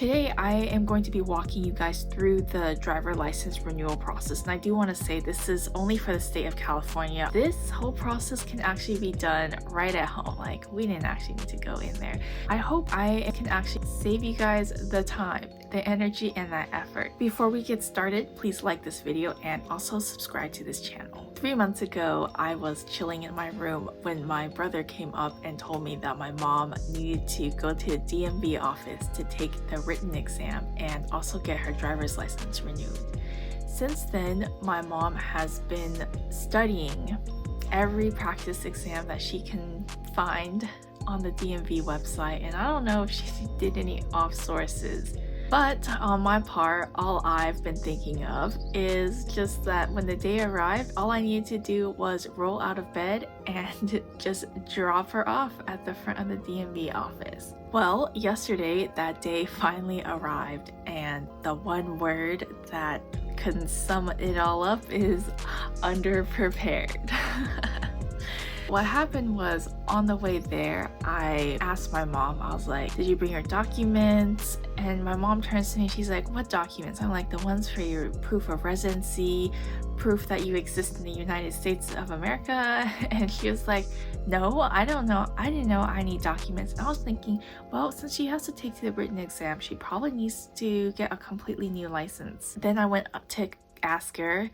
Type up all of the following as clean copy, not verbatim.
Today, I am going to be walking you guys through the driver license renewal process, and I do want to say this is only for the state of California. This whole process can actually be done right at home. Like, we didn't actually need to go in there. I hope I can actually save you guys the time, the energy, and that effort. Before we get started, please like this video and also subscribe to this channel. 3 months ago, I was chilling in my room when my brother came up and told me that my mom needed to go to the DMV office to take the written exam and also get her driver's license renewed. Since then, my mom has been studying every practice exam that she can find on the DMV website, and I don't know if she did any off sources. But on my part, all I've been thinking of is just that when the day arrived, all I needed to do was roll out of bed and just drop her off at the front of the DMV office. Well, yesterday, that day finally arrived, and the one word that couldn't sum it all up is underprepared. What happened was, on the way there, I asked my mom, I was like, did you bring your documents? And my mom turns to me, she's like, what documents? I'm like, the ones for your proof of residency, proof that you exist in the United States of America. And she was like, no, I don't know. I didn't know I need documents. And I was thinking, well, since she has to take the written exam, she probably needs to get a completely new license. Then I went up to ask her,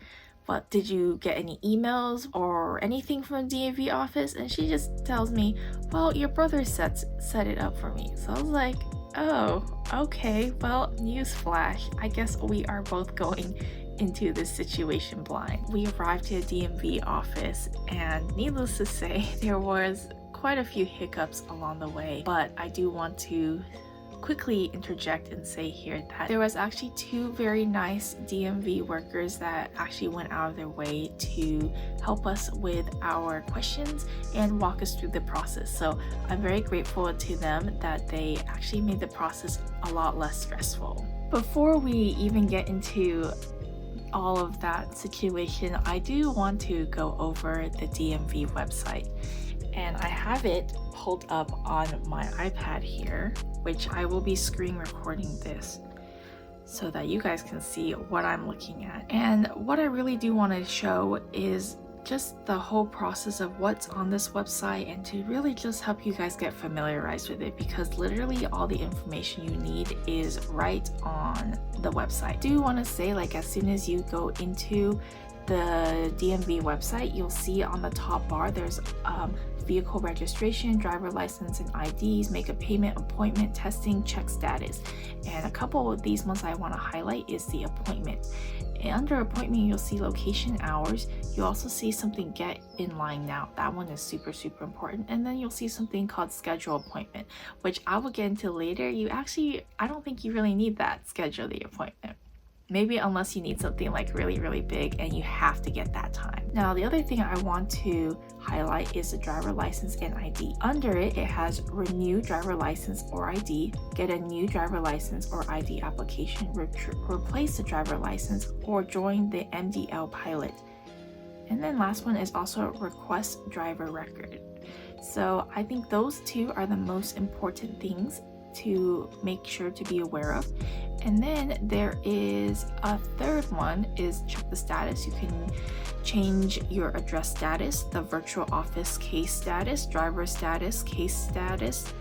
but did you get any emails or anything from the DMV office? And she just tells me, well, your brother set it up for me. So I was like, oh, okay, well, newsflash. I guess we are both going into this situation blind. We arrived to the DMV office, and needless to say, there was quite a few hiccups along the way, but I do want to quickly interject and say here that there was actually two very nice DMV workers that actually went out of their way to help us with our questions and walk us through the process. So I'm very grateful to them that they actually made the process a lot less stressful. Before we even get into all of that situation, I do want to go over the DMV website, and I have it pulled up on my iPad here, which I will be screen recording this so that you guys can see what I'm looking at. And what I really do want to show is just the whole process of what's on this website, and to really just help you guys get familiarized with it, because literally all the information you need is right on the website. I do want to say, like, as soon as you go into the DMV website, you'll see on the top bar there's vehicle registration, driver license, and IDs, make a payment, appointment, testing, check status. And a couple of these ones I want to highlight is the appointment. And under appointment, you'll see location, hours. You also see something get in line now. That one is super important. And then you'll see something called schedule appointment, which I will get into later. I don't think you really need that, schedule the appointment. Maybe unless you need something like really big and you have to get that time. Now, the other thing I want to highlight is the driver license and ID. Under it, it has renew driver license or ID, get a new driver license or ID application, replace the driver license, or join the MDL pilot. And then last one is also request driver record. So I think those two are the most important things to make sure to be aware of. And then there is a third one, is check the status. You can change your address status, the virtual office case status, driver status, case status,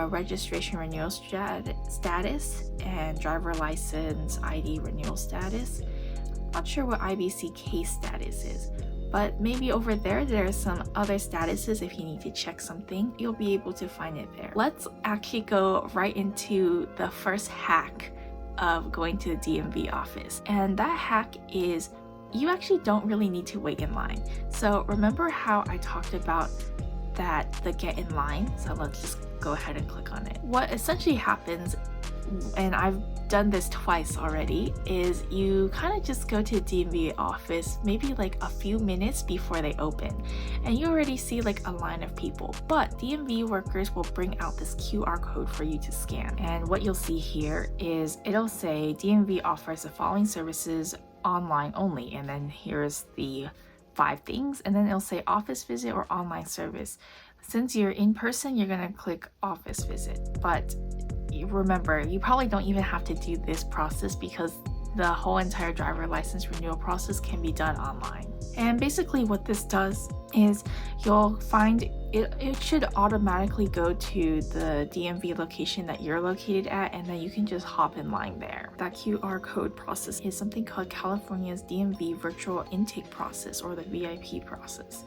registration renewal status, and driver license ID renewal status. Not sure what IBC case status is, but maybe over there are some other statuses. If you need to check something, you'll be able to find it there. Let's actually go right into the first hack of going to the DMV office. And that hack is, you actually don't really need to wait in line. So remember how I talked about the get in line? So let's just go ahead and click on it. What essentially happens, and I've done this twice already, is you kind of just go to the DMV office maybe like a few minutes before they open, and you already see like a line of people, but DMV workers will bring out this QR code for you to scan. And what you'll see here is it'll say DMV offers the following services online only, and then here's the 5 things, and then it'll say office visit or online service. Since you're in person, you're gonna click office visit, but remember, you probably don't even have to do this process because the whole entire driver license renewal process can be done online. And basically what this does is you'll find it should automatically go to the DMV location that you're located at, and then you can just hop in line there. That QR code process is something called California's DMV virtual intake process, or the VIP process.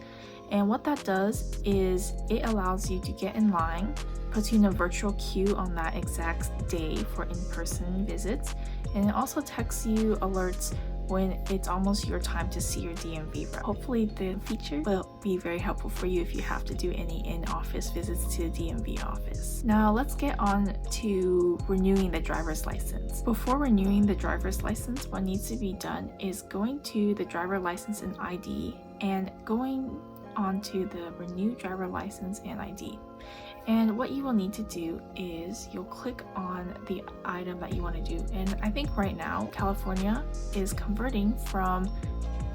And what that does is it allows you to get in line, puts you in a virtual queue on that exact day for in-person visits, and it also texts you alerts when it's almost your time to see your DMV rep. Hopefully the feature will be very helpful for you if you have to do any in-office visits to the DMV office. Now let's get on to renewing the driver's license. Before renewing the driver's license, what needs to be done is going to the driver license and ID and going onto the renew driver license and ID. And what you will need to do is you'll click on the item that you want to do. And I think right now, California is converting from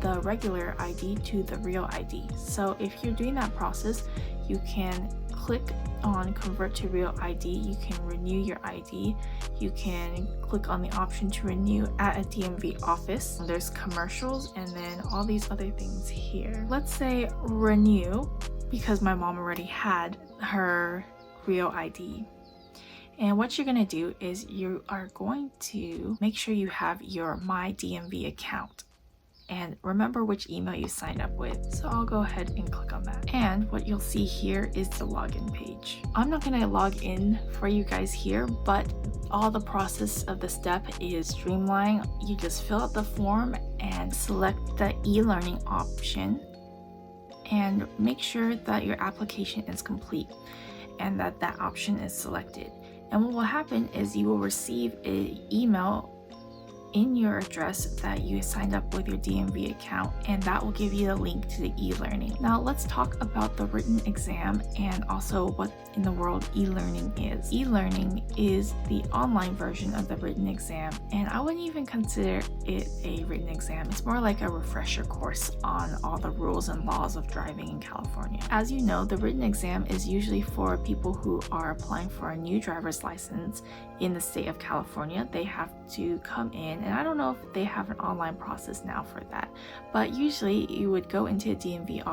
the regular ID to the real ID. So if you're doing that process, you can click on convert to real ID. You can renew your ID. You can click on the option to renew at a DMV office. There's commercials and then all these other things here. Let's say renew, because my mom already had her real ID. And what you're going to do is you are going to make sure you have your My DMV account and remember which email you signed up with. So I'll go ahead and click on that. And what you'll see here is the login page. I'm not going to log in for you guys here, but all the process of the step is streamlined. You just fill out the form and select the e-learning option and make sure that your application is complete and that that option is selected. And what will happen is you will receive an email in your address that you signed up with your DMV account, and that will give you the link to the e-learning. Now let's talk about the written exam and also what in the world e-learning is. E-learning is the online version of the written exam, and I wouldn't even consider it a written exam. It's more like a refresher course on all the rules and laws of driving in California. As you know, the written exam is usually for people who are applying for a new driver's license in the state of California. They have to come in, and I don't know if they have an online process now for that, but usually you would go into a DMV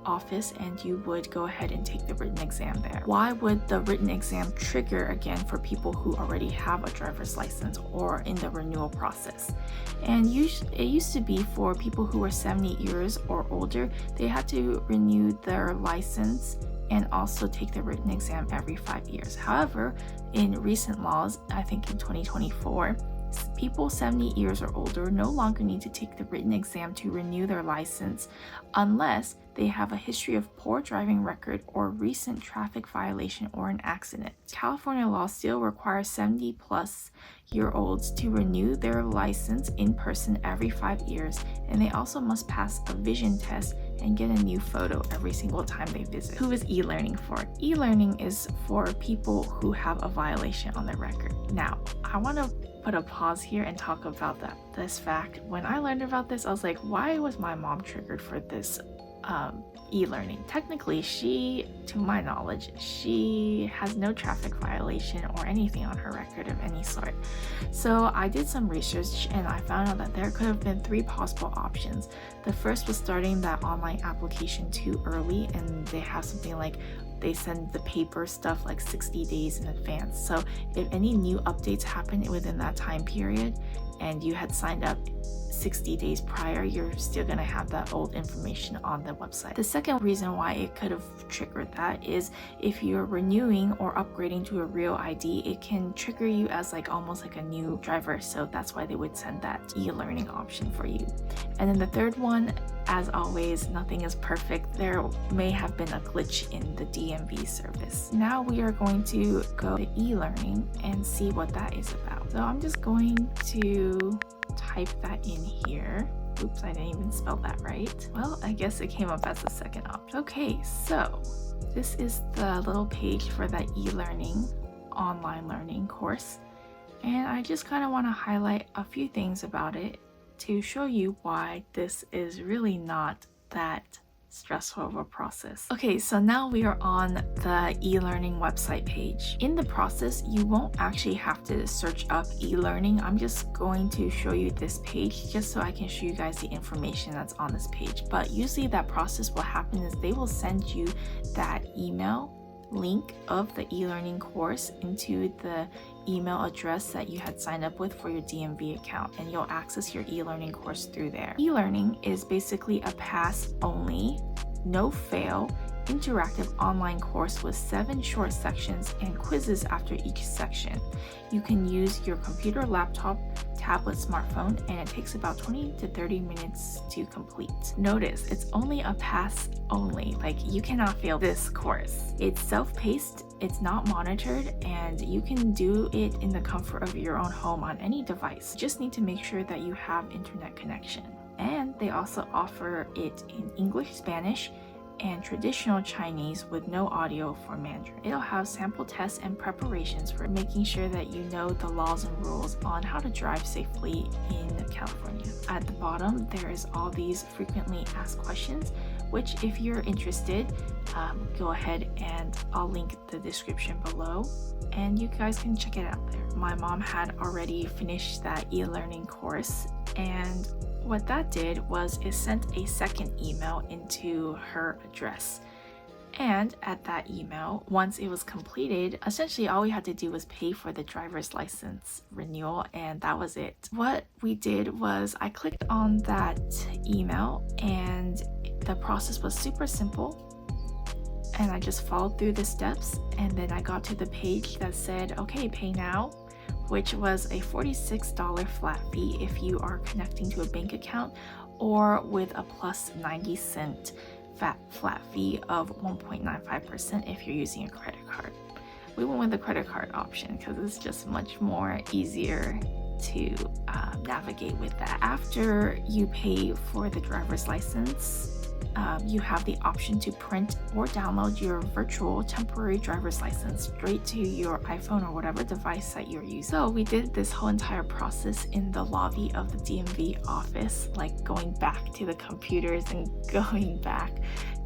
office and you would go ahead and take the written exam there. Why would the written exam trigger again for people who already have a driver's license or in the renewal process? And it used to be for people who were 70 years or older. They had to renew their license and also take the written exam every 5 years. However, in recent laws, I think in 2024, people 70 years or older no longer need to take the written exam to renew their license unless they have a history of poor driving record or recent traffic violation or an accident. California law still requires 70 plus year olds to renew their license in person every 5 years, and they also must pass a vision test and get a new photo every single time they visit. Who is e-learning for? E-learning is for people who have a violation on their record. Now, I want to put a pause here and talk about this fact. When I learned about this, I was like, why was my mom triggered for this e-learning? Technically, to my knowledge, she has no traffic violation or anything on her record of any sort. So I did some research and I found out that there could have been 3 possible options. The first was starting that online application too early, and they have something like they send the paper stuff like 60 days in advance. So if any new updates happen within that time period and you had signed up 60 days prior, you're still going to have that old information on the website. The second reason why it could have triggered that is if you're renewing or upgrading to a real ID, it can trigger you as almost like a new driver. So that's why they would send that e-learning option for you. And then the third one, as always, nothing is perfect. There may have been a glitch in the DMV service. Now we are going to go to e-learning and see what that is about. So I'm just going to type that in here. Oops, I didn't even spell that right. Well, I guess it came up as the second option. Okay, so this is the little page for that e-learning online learning course. And I just kind of want to highlight a few things about it to show you why this is really not that stressful of a process. Okay, so now we are on the eLearning website page. In the process, you won't actually have to search up eLearning. I'm just going to show you this page just so I can show you guys the information that's on this page. But usually that process will happen is they will send you that email link of the eLearning course into the email address that you had signed up with for your DMV account, and you'll access your eLearning course through there. eLearning is basically a pass-only, no-fail, interactive online course with 7 short sections and quizzes after each section. You can use your computer, laptop, tablet, smartphone, and it takes about 20 to 30 minutes to complete. Notice, it's only a pass only, like you cannot fail this course. It's self-paced, it's not monitored, and you can do it in the comfort of your own home on any device. You just need to make sure that you have internet connection. And they also offer it in English, Spanish, and traditional Chinese with no audio for Mandarin. It'll have sample tests and preparations for making sure that you know the laws and rules on how to drive safely in California. At the bottom, there is all these frequently asked questions, which if you're interested, go ahead and I'll link the description below and you guys can check it out there. My mom had already finished that eLearning course, and what that did was it sent a second email into her address. And at that email, once it was completed, essentially all we had to do was pay for the driver's license renewal, and that was it. What we did was I clicked on that email and the process was super simple. And I just followed through the steps, and then I got to the page that said, okay, pay now, which was a $46 flat fee if you are connecting to a bank account, or with a plus 90-cent flat fee of 1.95% if you're using a credit card. We went with the credit card option because it's just much more easier to navigate with that. After you pay for the driver's license, you have the option to print or download your virtual temporary driver's license straight to your iPhone or whatever device that you're using. So we did this whole entire process in the lobby of the DMV office, like going back to the computers and going back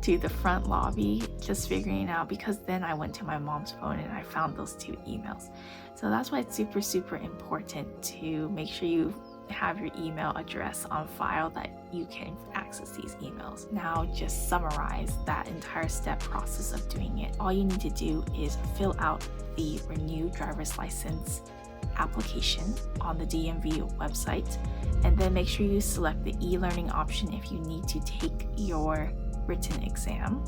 to the front lobby, just figuring it out, because then I went to my mom's phone and I found those 2 emails. So that's why it's super important to make sure you have your email address on file that you can access these emails. Now just summarize that entire step process of doing it. All you need to do is fill out the Renew driver's license application on the DMV website, and then make sure you select the eLearning option if you need to take your written exam,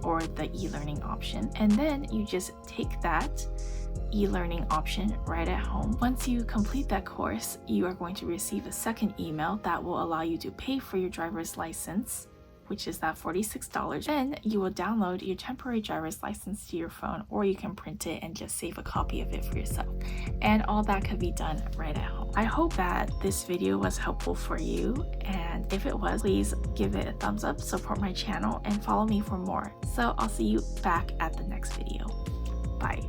or the eLearning option, and then you just take that eLearning option right at home. Once you complete that course, you are going to receive a second email that will allow you to pay for your driver's license, which is that $46. Then you will download your temporary driver's license to your phone, or you can print it and just save a copy of it for yourself. And all that could be done right at home. I hope that this video was helpful for you, and if it was, please give it a thumbs up, support my channel, and follow me for more. So I'll see you back at the next video. Bye.